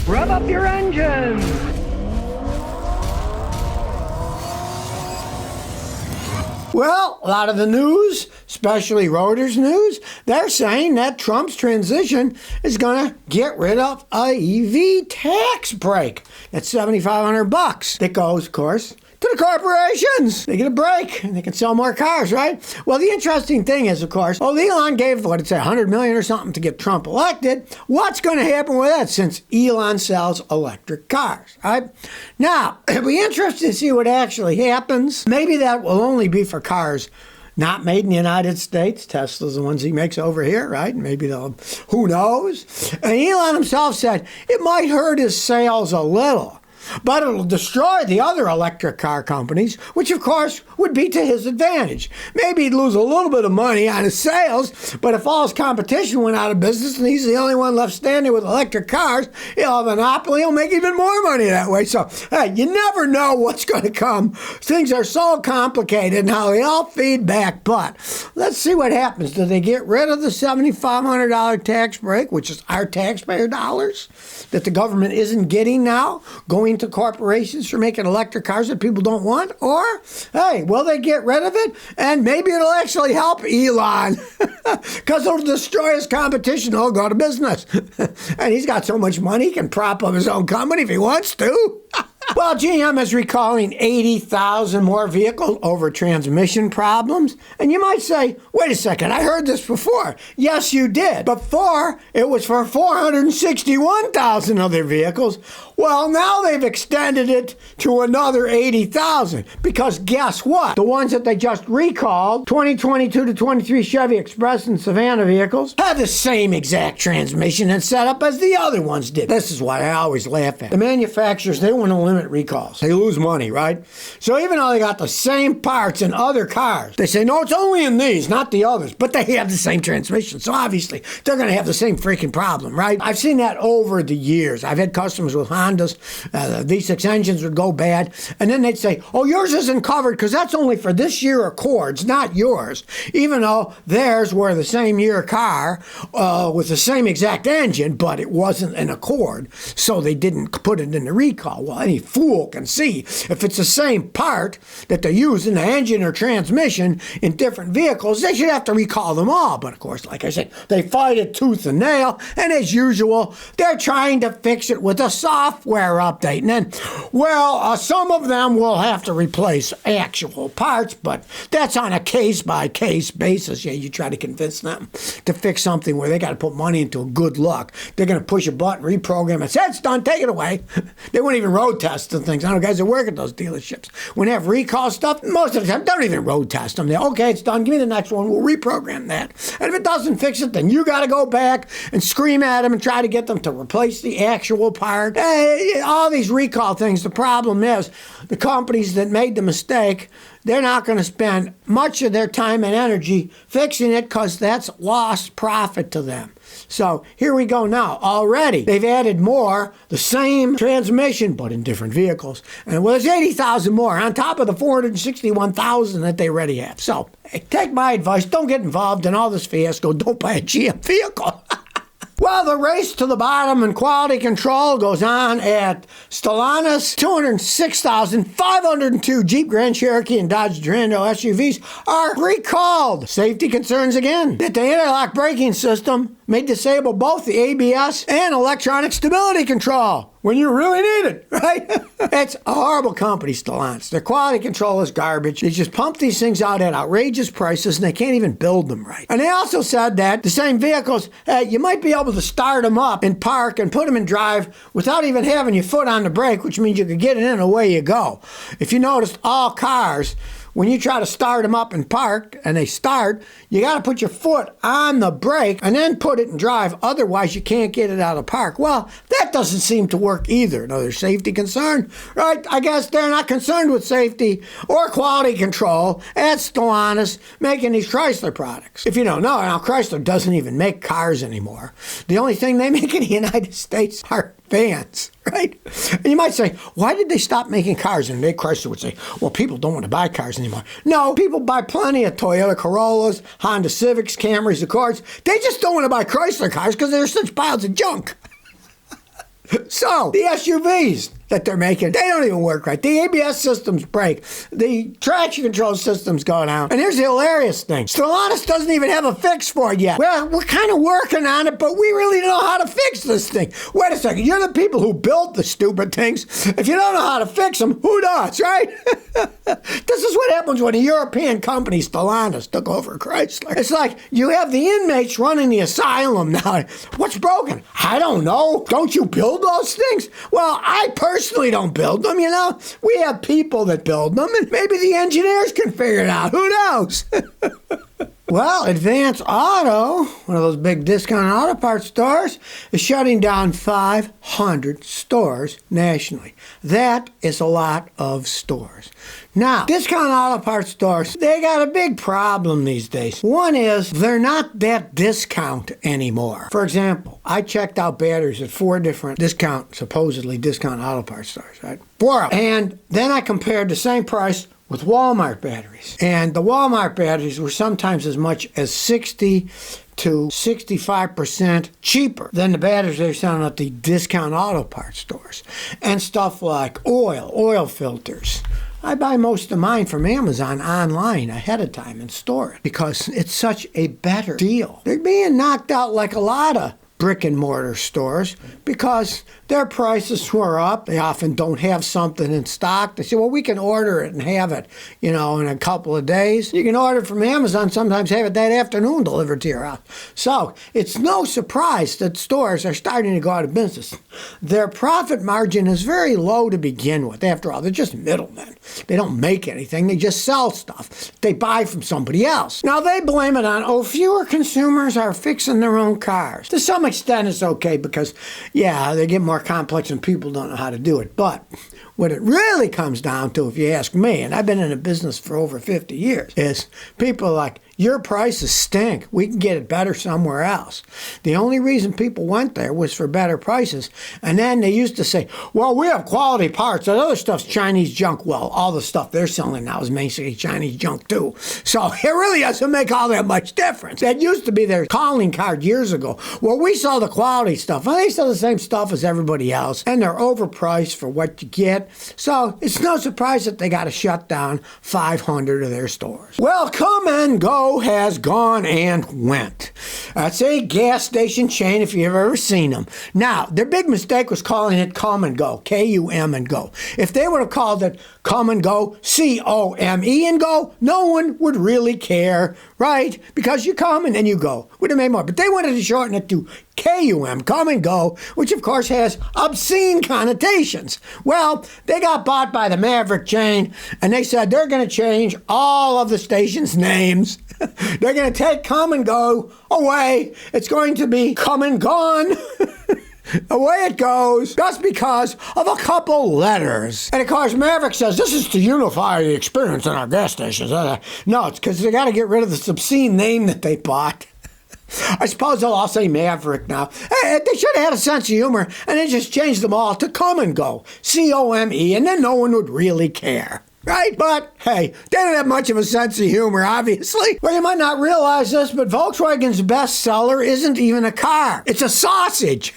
Rev up your engines! Well, a lot of the news, especially Reuters news, they're saying that Trump's transition is going to get rid of a EV tax break. That's $7,500. That goes, of course, to the corporations. They get a break and they can sell more cars, right? Well, the interesting thing is, of course, Elon gave, $100 million or something to get Trump elected. What's going to happen with that since Elon sells electric cars, right? Now, it'll be interesting to see what actually happens. Maybe that will only be for cars not made in the United States. Tesla's the ones he makes over here, right? Maybe they'll, who knows? And Elon himself said it might hurt his sales a little, but it'll destroy the other electric car companies, which of course would be to his advantage. Maybe he'd lose a little bit of money on his sales, but if all his competition went out of business and he's the only one left standing with electric cars, he'll have a monopoly, he'll make even more money that way. So, hey, you never know what's going to come. Things are so complicated and how they all feed back, but let's see what happens. Do they get rid of the $7,500 tax break, which is our taxpayer dollars that the government isn't getting now, going to corporations for making electric cars that people don't want? Or, hey, will they get rid of it? And maybe it'll actually help Elon because it'll destroy his competition. He'll go to business. And he's got so much money, he can prop up his own company if he wants to. Well, GM is recalling 80,000 more vehicles over transmission problems. And you might say, wait a second, I heard this before. Yes, you did. Before, it was for 461,000 other vehicles. Well, now they've extended it to another 80,000. Because guess what? The ones that they just recalled, 2022 to 23 Chevy Express and Savannah vehicles, have the same exact transmission and setup as the other ones did. This is what I always laugh at. The manufacturers, they want to limit recalls. They lose money, right? So even though they got the same parts in other cars, they say, no, it's only in these, not the others. But they have the same transmission. So obviously, they're going to have the same freaking problem, right? I've seen that over the years. I've had customers with Hondas. The V6 engines would go bad. And then they'd say, oh, yours isn't covered because that's only for this year Accords, not yours. Even though theirs were the same year car with the same exact engine, but it wasn't an Accord. So they didn't put it in the recall. Well, any fool can see if it's the same part that they use in the engine or transmission in different vehicles, they should have to recall them all. But of course, like I said, they fight it tooth and nail. And as usual, they're trying to fix it with a software update. And then, well, some of them will have to replace actual parts, but that's on a case-by-case basis. Yeah, you try to convince them to fix something where they got to put money into a good luck. They're going to push a button, reprogram it, say it's done, take it away. They won't even road test and things. I know guys that work at those dealerships. When they have recall stuff, most of the time, don't even road test them. They're, okay, it's done, give me the next one, we'll reprogram that. And if it doesn't fix it, then you got to go back and scream at them and try to get them to replace the actual part. All these recall things, the problem is the companies that made the mistake, they're not going to spend much of their time and energy fixing it because that's lost profit to them. So here we go now. Already, they've added more, the same transmission, but in different vehicles. And well, there's 80,000 more on top of the 461,000 that they already have. So take my advice. Don't get involved in all this fiasco. Don't buy a GM vehicle. Well, the race to the bottom in quality control goes on at Stellantis. 206,502 Jeep Grand Cherokee and Dodge Durango SUVs are recalled. Safety concerns again. That the interlock braking system may disable both the ABS and electronic stability control when you really need it, right? It's a horrible company, Stellantis. Their quality control is garbage. They just pump these things out at outrageous prices, and they can't even build them right. And they also said that the same vehicles, you might be able to start them up and park and put them in drive without even having your foot on the brake, which means you could get it in and away you go. If you noticed, all cars, when you try to start them up and park and they start, you got to put your foot on the brake and then put it in drive. Otherwise, you can't get it out of park. Well, that doesn't seem to work either. Another safety concern, right? I guess they're not concerned with safety or quality control at Stellantis making these Chrysler products. If you don't know, now Chrysler doesn't even make cars anymore. The only thing they make in the United States are vans, right? And you might say, why did they stop making cars? And Nick Chrysler would say, well, people don't want to buy cars anymore. No, people buy plenty of Toyota Corollas, Honda Civics, Camrys, Accords. They just don't want to buy Chrysler cars because they're such piles of junk. So, the SUVs that they're making, they don't even work right. The ABS systems break. The traction control systems go down. And here's the hilarious thing. Stellantis doesn't even have a fix for it yet. Well, we're kind of working on it, but we really don't know how to fix this thing. Wait a second. You're the people who built the stupid things. If you don't know how to fix them, who does, right? This is what happens when a European company, Stellantis, took over Chrysler. It's like you have the inmates running the asylum now. What's broken? I don't know. Don't you build those things? Well, I personally don't build them, you know. We have people that build them, and maybe the engineers can figure it out. Who knows? Well, Advance Auto, one of those big discount auto parts stores, is shutting down 500 stores nationally. That is a lot of stores. Now, discount auto parts stores, they got a big problem these days. One is they're not that discount anymore. For example, I checked out batteries at 4 different supposedly discount auto parts stores, right? 4 of them. And then I compared the same price with Walmart batteries. And the Walmart batteries were sometimes as much as 60 to 65% cheaper than the batteries they're selling at the discount auto parts stores. And stuff like oil filters. I buy most of mine from Amazon online ahead of time and store it because it's such a better deal. They're being knocked out like a lot of brick and mortar stores because their prices were up. They often don't have something in stock. They say, well, we can order it and have it, in a couple of days. You can order it from Amazon, sometimes have it that afternoon delivered to your house. So it's no surprise that stores are starting to go out of business. Their profit margin is very low to begin with. After all, they're just middlemen. They don't make anything. They just sell stuff they buy from somebody else. Now, they blame it on, fewer consumers are fixing their own cars. To some extent, it's okay because, they get more complex and people don't know how to do it. But what it really comes down to, if you ask me, and I've been in the business for over 50 years, is people are like, your prices stink. We can get it better somewhere else. The only reason people went there was for better prices. And then they used to say, well, we have quality parts. That other stuff's Chinese junk. Well, all the stuff they're selling now is basically Chinese junk too. So it really doesn't make all that much difference. That used to be their calling card years ago. Well, we sell the quality stuff. Well, they sell the same stuff as everybody else. And they're overpriced for what you get. So it's no surprise that they got to shut down 500 of their stores. Well, Kum Go has gone and went. That's a gas station chain if you've ever seen them. Now, their big mistake was calling it Kum Go, K-U-M and Go. If they would have called it Kum Go, C-O-M-E and Go, no one would really care, right? Because you come and then you go. Would have made more. But they wanted to shorten it to K-U-M, Kum Go, which of course has obscene connotations. Well, they got bought by the Maverick chain, and they said they're going to change all of the stations' names. They're going to take Kum Go away. It's going to be Come and Gone. Away it goes, just because of a couple letters. And of course, Maverick says, this is to unify the experience in our gas stations. No, it's because they got to get rid of this obscene name that they bought. I suppose they'll all say Maverick now. Hey, they should have had a sense of humor, and they just changed them all to Kum Go, C-O-M-E, and then no one would really care. Right? But, hey, they don't have much of a sense of humor, obviously. Well, you might not realize this, but Volkswagen's best seller isn't even a car. It's a sausage.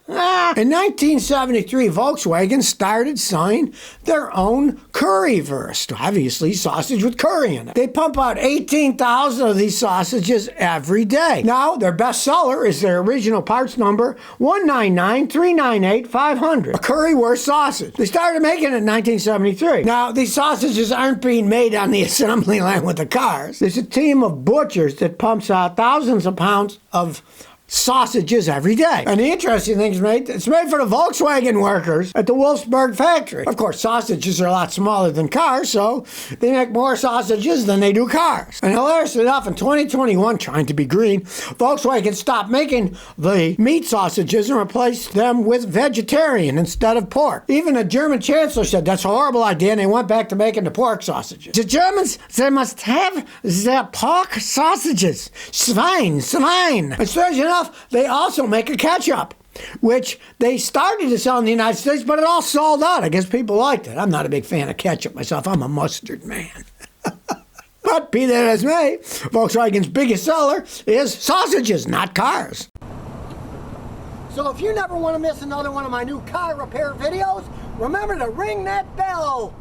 In 1973, Volkswagen started selling their own currywurst. Obviously, sausage with curry in it. They pump out 18,000 of these sausages every day. Now, their best seller is their original parts number 199398500, a currywurst sausage. They started making it in 1973. Now, these sausages aren't being made on the assembly line with the cars. There's a team of butchers that pumps out thousands of pounds of sausages every day. And the interesting thing is it's made for the Volkswagen workers at the Wolfsburg factory. Of course, sausages are a lot smaller than cars, so they make more sausages than they do cars. And hilariously enough, in 2021, trying to be green, Volkswagen stopped making the meat sausages and replaced them with vegetarian instead of pork. Even the German chancellor said that's a horrible idea, and they went back to making the pork sausages. The Germans, they must have their pork sausages. Swine. And strange enough, they also make a ketchup, which they started to sell in the United States, but it all sold out. I guess people liked it. I'm not a big fan of ketchup myself. I'm a mustard man. But be that as may, Volkswagen's biggest seller is sausages, not cars. So if you never want to miss another one of my new car repair videos, remember to ring that bell.